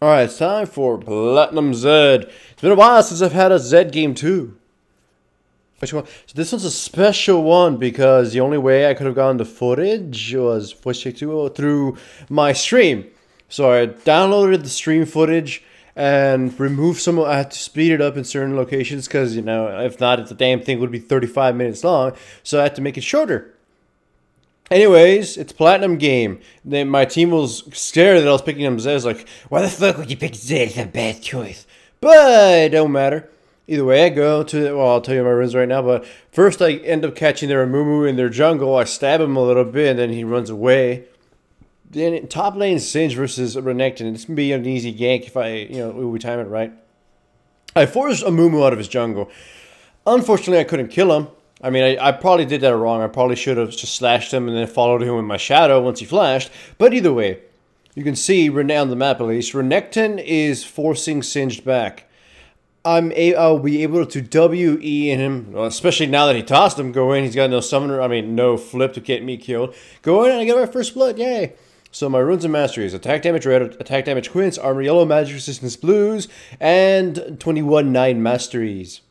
Alright, it's time for Platinum Zed. It's been a while since I've had a Zed game too. Which one? So this one's a special one because the only way I could have gotten the footage was voice check 2 through my stream. So I downloaded the stream footage and removed some. I had to speed it up in certain locations because, you know, if not, the damn thing would be 35 minutes long. So I had to make it shorter. Anyways, it's Platinum game. Then my team was scared that I was picking up Zed. Like, why the fuck would you pick Zed? It's a bad choice. But it don't matter. Either way, I go to, well, I'll tell you my runs right now. But first, I end up catching their Amumu in their jungle. I stab him a little bit, and then he runs away. Then top lane Singed versus Renekton. This can be an easy gank if we time it right. I forced Amumu out of his jungle. Unfortunately, I couldn't kill him. I mean, I probably did that wrong. I probably should have just slashed him and then followed him with my shadow once he flashed. But either way, you can see on the map at least, Renekton is forcing Singed back. I'll be able to WE in him, especially now that he tossed him. Go in, he's got no summoner, no flip to get me killed. Go in and I get my first blood, yay! So my runes and masteries: attack damage red, attack damage quints, armor yellow, magic resistance blues, and 21-9 masteries.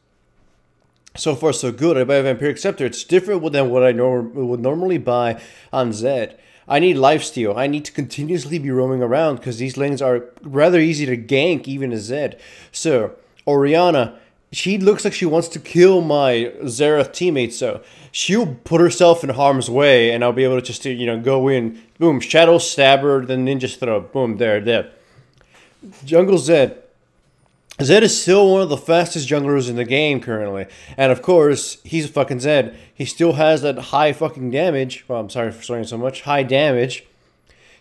So far, so good. I buy a Vampiric Scepter. It's different than what I would normally buy on Zed. I need lifesteal. I need to continuously be roaming around because these lanes are rather easy to gank even as Zed. So, Orianna, she looks like she wants to kill my Xerath teammate, so she'll put herself in harm's way and I'll be able to just, go in, boom, Shadow Stabber, then Ninja Throw, boom, there. Jungle Zed. Zed is still one of the fastest junglers in the game currently. And of course, he's a fucking Zed. He still has that high fucking damage. Well, I'm sorry for swearing so much. High damage.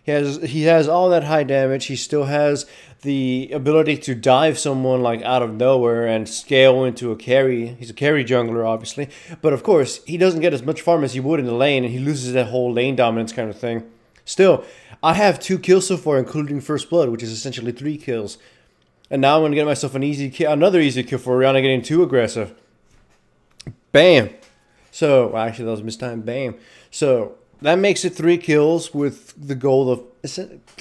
He has all that high damage. He still has the ability to dive someone like out of nowhere and scale into a carry. He's a carry jungler, obviously. But of course, he doesn't get as much farm as he would in the lane, and he loses that whole lane dominance kind of thing. Still, I have 2 kills so far, including First Blood, which is essentially 3 kills. And now I'm going to get myself another easy kill for Orianna getting too aggressive. Bam. So, well, actually, that was mistimed. Bam. So, that makes it 3 kills with the goal of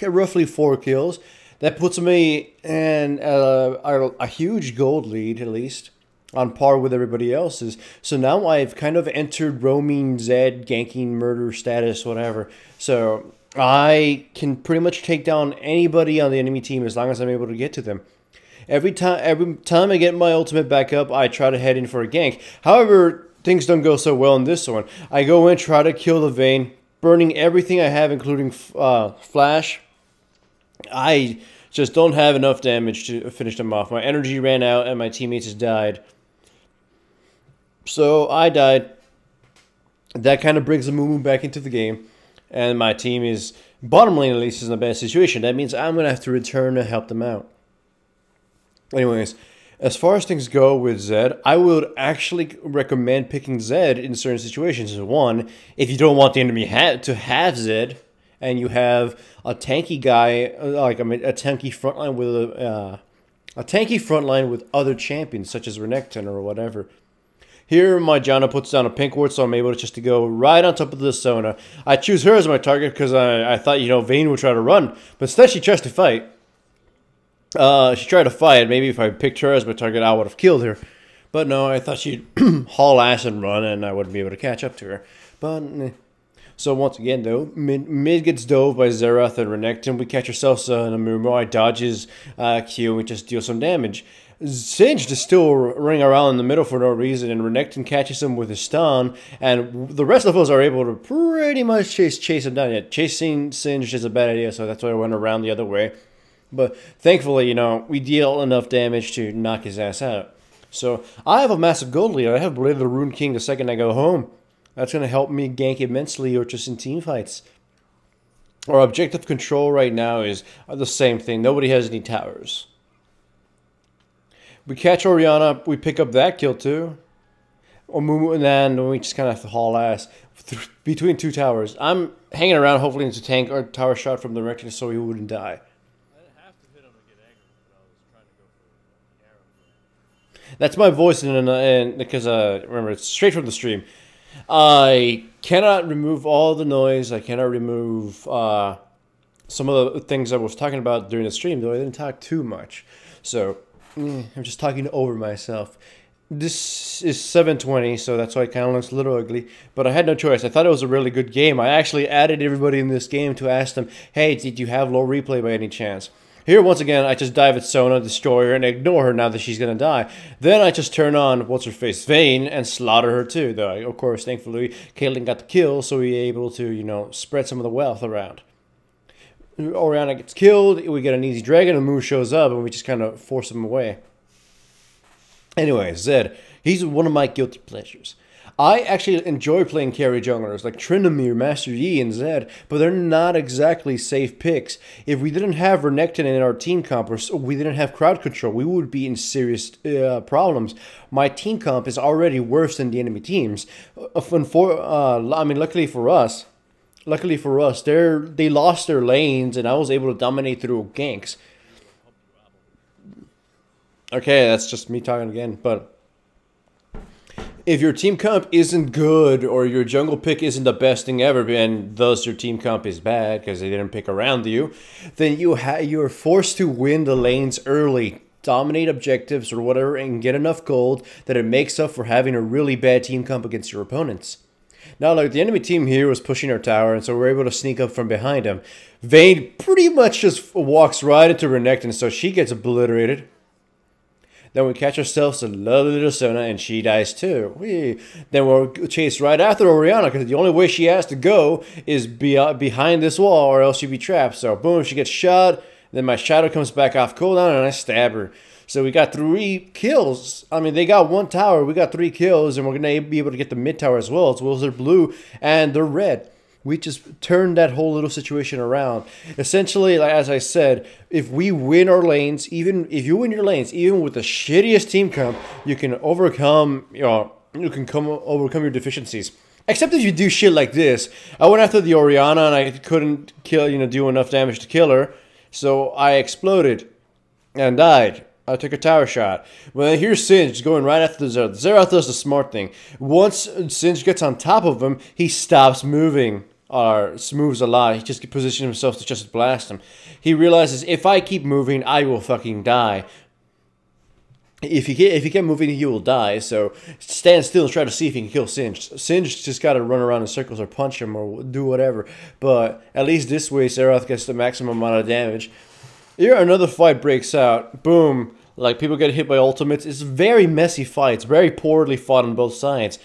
roughly 4 kills. That puts me in a huge gold lead, at least, on par with everybody else's. So now I've kind of entered roaming Zed, ganking, murder status, whatever. So I can pretty much take down anybody on the enemy team as long as I'm able to get to them. Every time I get my ultimate back up, I try to head in for a gank. However, things don't go so well in this one. I go in, try to kill the Vayne, burning everything I have, including Flash. I just don't have enough damage to finish them off. My energy ran out and my teammates just died. So I died. That kind of brings the Amumu back into the game. And my team is, bottom lane at least, is in a bad situation. That means I'm going to have to return to help them out. Anyways, as far as things go with Zed, I would actually recommend picking Zed in certain situations. One, if you don't want the enemy to have Zed, and you have a tanky guy, like a tanky frontline with a tanky frontline with other champions such as Renekton or whatever. Here, my Janna puts down a pink ward, so I'm able to go right on top of the Sona. I choose her as my target because I thought, Vayne would try to run, but instead she tries to fight. She tried to fight. Maybe if I picked her as my target, I would have killed her. But no, I thought she'd haul ass and run, and I wouldn't be able to catch up to her. But so once again, though, mid gets dove by Xerath and Renekton. We catch ourselves an Amumu. I dodges Q and we just deal some damage. Singed is still running around in the middle for no reason, and Renekton catches him with his stun, and the rest of us are able to pretty much chase him down. Yeah, chasing Singed is a bad idea, so that's why I went around the other way. But thankfully, we deal enough damage to knock his ass out. So I have a massive gold lead. I have Blade of the Rune King the second I go home. That's going to help me gank immensely or just in team fights. Our objective control right now is the same thing. Nobody has any towers. We catch Orianna. We pick up that kill too. And then we just kind of have to haul ass between 2 towers. I'm hanging around hopefully to tank our tower shot from the Renekton so he wouldn't die. That's my voice, and because remember, it's straight from the stream. I cannot remove all the noise. I cannot remove some of the things I was talking about during the stream, though I didn't talk too much. So I'm just talking over myself. This is 720, so that's why it kind of looks a little ugly. But I had no choice. I thought it was a really good game. I actually added everybody in this game to ask them, hey, did you have low replay by any chance? Here, once again, I just dive at Sona, destroy her, and ignore her now that she's going to die. Then I just turn on What's-Her-Face Vayne and slaughter her too. Though, of course, thankfully, Caitlyn got the kill, so we were able to, you know, spread some of the wealth around. Orianna gets killed, we get an easy dragon, and Moo shows up, and we just kind of force him away. Anyway, Zed, he's one of my guilty pleasures. I actually enjoy playing carry junglers like Tryndamere, Master Yi, and Zed, but they're not exactly safe picks. If we didn't have Renekton in our team comp, or we didn't have crowd control, we would be in serious problems. My team comp is already worse than the enemy teams. I mean, luckily for us, they lost their lanes, and I was able to dominate through ganks. Okay, that's just me talking again, but if your team comp isn't good or your jungle pick isn't the best thing ever, and thus your team comp is bad because they didn't pick around you, then you're forced to win the lanes early, dominate objectives or whatever, and get enough gold that it makes up for having a really bad team comp against your opponents. Now, like, the enemy team here was pushing our tower, and so we're able to sneak up from behind them. Vayne pretty much just walks right into Renekton, so she gets obliterated. Then we catch ourselves a lovely little Sona, and she dies too. Then we'll chase right after Orianna, because the only way she has to go is behind this wall, or else she'd be trapped. So boom, she gets shot. Then my shadow comes back off cooldown, and I stab her. So we got 3 kills. I mean, they got 1 tower. We got 3 kills, and we're going to be able to get the mid tower as well. So they're blue, and they're red. We just turned that whole little situation around. Essentially, like, as I said, if we win our lanes, even if you win your lanes, even with the shittiest team comp, you can overcome, overcome your deficiencies. Except if you do shit like this. I went after the Orianna and I couldn't do enough damage to kill her, so I exploded and died. I took a tower shot. Well, here's Singed going right after the Xerath. Xerath does the smart thing. Once Singed gets on top of him, he stops moving. Or moves a lot. He just positions himself to just blast him. He realizes, if I keep moving, I will fucking die. If he kept moving, he will die. So stand still and try to see if he can kill Singed. Singed just got to run around in circles or punch him or do whatever. But at least this way, Xerath gets the maximum amount of damage. Here, another fight breaks out. Boom. Like, people get hit by ultimates. It's a very messy fight. It's very poorly fought on both sides.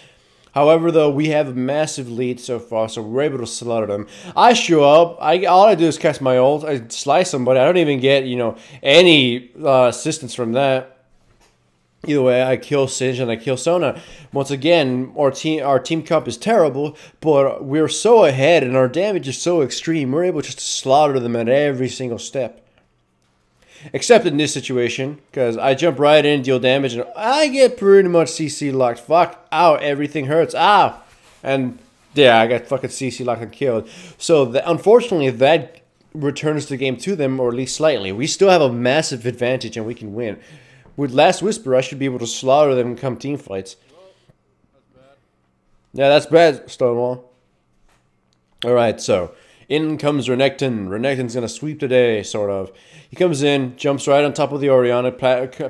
However, though, we have a massive lead so far, so we're able to slaughter them. I show up. All I do is cast my ult. I slice somebody. I don't even get, any assistance from that. Either way, I kill Singed and I kill Sona. Once again, our team comp is terrible, but we're so ahead and our damage is so extreme. We're able just to slaughter them at every single step. Except in this situation, because I jump right in, deal damage, and I get pretty much CC locked. Fuck, ow, everything hurts, ow. And yeah, I got fucking CC locked and killed. So unfortunately, that returns the game to them, or at least slightly. We still have a massive advantage and we can win. With Last Whisper, I should be able to slaughter them come team fights. Yeah, that's bad, Stonewall. Alright, so in comes Renekton. Renekton's going to sweep the day, sort of. He comes in, jumps right on top of the Orianna,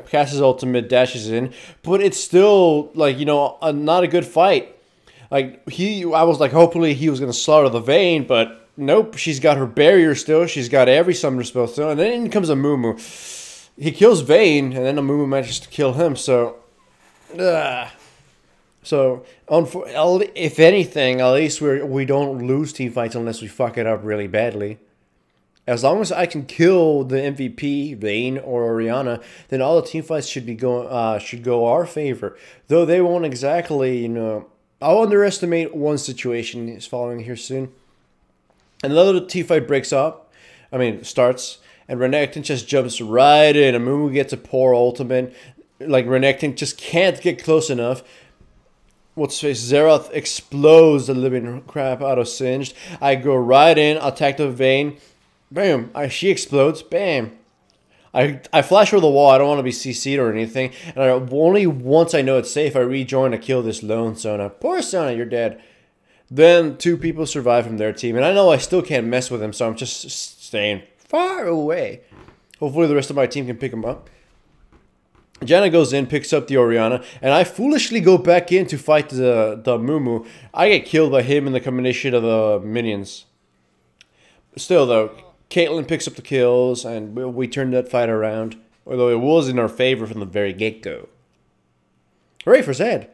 casts his ultimate, dashes in. But it's still, like, not a good fight. Like, I was like, hopefully he was going to slaughter the Vayne, but nope. She's got her barrier still. She's got every summoner spell still. And then in comes Amumu. He kills Vayne, and then Amumu manages to kill him, so... So, if anything, at least we don't lose team fights unless we fuck it up really badly. As long as I can kill the MVP, Vayne or Orianna, then all the team fights should go our favor. Though they won't exactly, I'll underestimate one situation is following here soon. Another team fight starts, and Renekton just jumps right in. Amumu gets a poor ultimate. Like, Renekton just can't get close enough. Xerath explodes the living crap out of Singed. I go right in, attack the Vayne. Bam! She explodes. Bam! I flash over the wall. I don't want to be CC'd or anything. And only once I know it's safe, I rejoin to kill this lone Sona. Poor Sona, you're dead. Then 2 people survive from their team. And I know I still can't mess with them, so I'm just staying far away. Hopefully the rest of my team can pick him up. Janna goes in, picks up the Orianna, and I foolishly go back in to fight the Mumu. I get killed by him in the combination of the minions. Still though, Caitlyn picks up the kills, and we turned that fight around. Although it was in our favor from the very get-go. Hooray for Zed!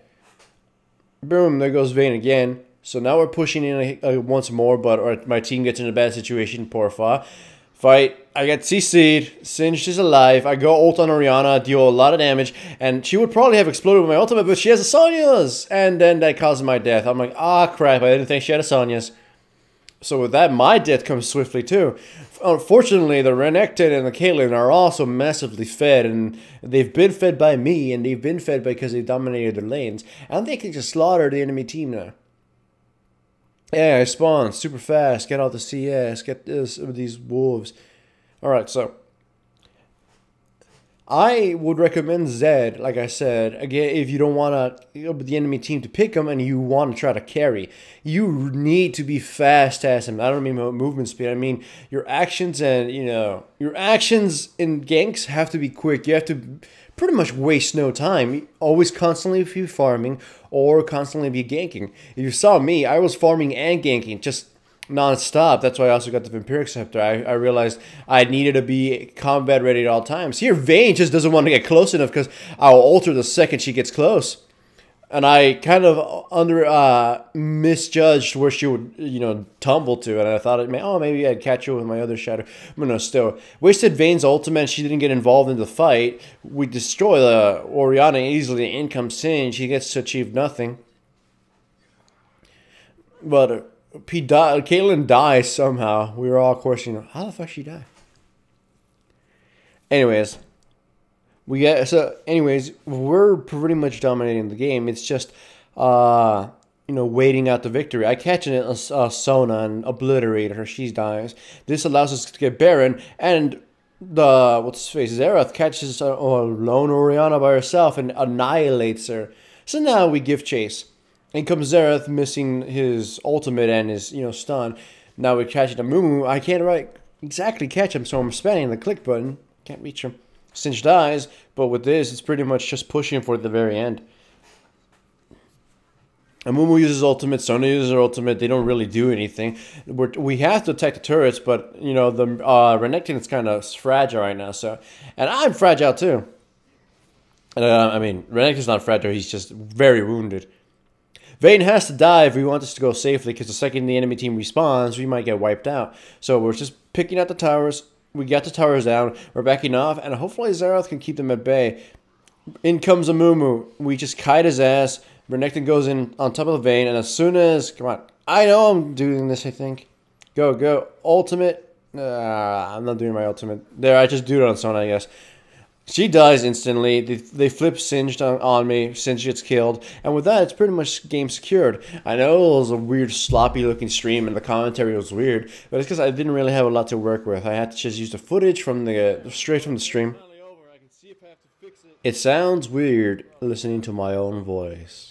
Boom, there goes Vayne again. So now we're pushing in once more, but my team gets in a bad situation. Poor Fa. Fight. I get CC'd. Singed is alive. I go ult on Orianna, deal a lot of damage, and she would probably have exploded with my ultimate, but she has a Sonya's! And then that causes my death. I'm like, ah, crap, I didn't think she had a Sonya's. So with that, my death comes swiftly too. Unfortunately, the Renekton and the Caitlyn are also massively fed, and they've been fed by me, and they've been fed because they dominated their lanes, and they can just slaughter the enemy team now. Yeah, I spawn super fast, get out the CS, get these wolves. Alright, so I would recommend Zed, like I said, again, if you don't want the enemy team to pick him and you want to try to carry. You need to be fast as him. I don't mean movement speed. I mean your actions and, your actions in ganks have to be quick. You have to pretty much waste no time. Always constantly be farming or constantly be ganking. If you saw me, I was farming and ganking just non-stop. That's why I also got the Vampiric Scepter. I realized I needed to be combat ready at all times. Here, Vayne just doesn't want to get close enough because I'll ult her the second she gets close. And I kind of misjudged where she would, tumble to. And I thought, maybe I'd catch her with my other shadow. But no, still. Wasted Vayne's ultimate. She didn't get involved in the fight. We destroy the Orianna easily. In comes Singed. She gets to achieve nothing. But Caitlyn dies somehow. We were all questioning, how the fuck she die? Anyways. We're pretty much dominating the game. It's just, waiting out the victory. I catch Sona and obliterate her. She dies. This allows us to get Baron, and Xerath catches a lone Orianna by herself and annihilates her. So now we give chase. In comes Xerath, missing his ultimate and his, stun. Now we're catching a Mumu. I can't exactly catch him, so I'm spamming the click button. Can't reach him. Singed dies, but with this, it's pretty much just pushing for the very end. Amumu uses ultimate, Sona uses her ultimate. They don't really do anything. We have to attack the turrets, but, the Renekton is kind of fragile right now. So, and I'm fragile too. Renekton's not fragile. He's just very wounded. Vayne has to die if we want this to go safely, because the second the enemy team respawns, we might get wiped out. So we're just picking out the towers. We got the towers down. We're backing off, and hopefully Xerath can keep them at bay. In comes Amumu. We just kite his ass. Renekton goes in on top of the Vayne, and as soon as... Come on. I know I'm doing this, I think. Go. Ultimate. I'm not doing my ultimate. There, I just do it on Sona, I guess. She dies instantly. They flip Singed on me. Singed gets killed. And with that, it's pretty much game secured. I know it was a weird, sloppy-looking stream, and the commentary was weird, but it's because I didn't really have a lot to work with. I had to just use the footage from straight from the stream. It sounds weird listening to my own voice.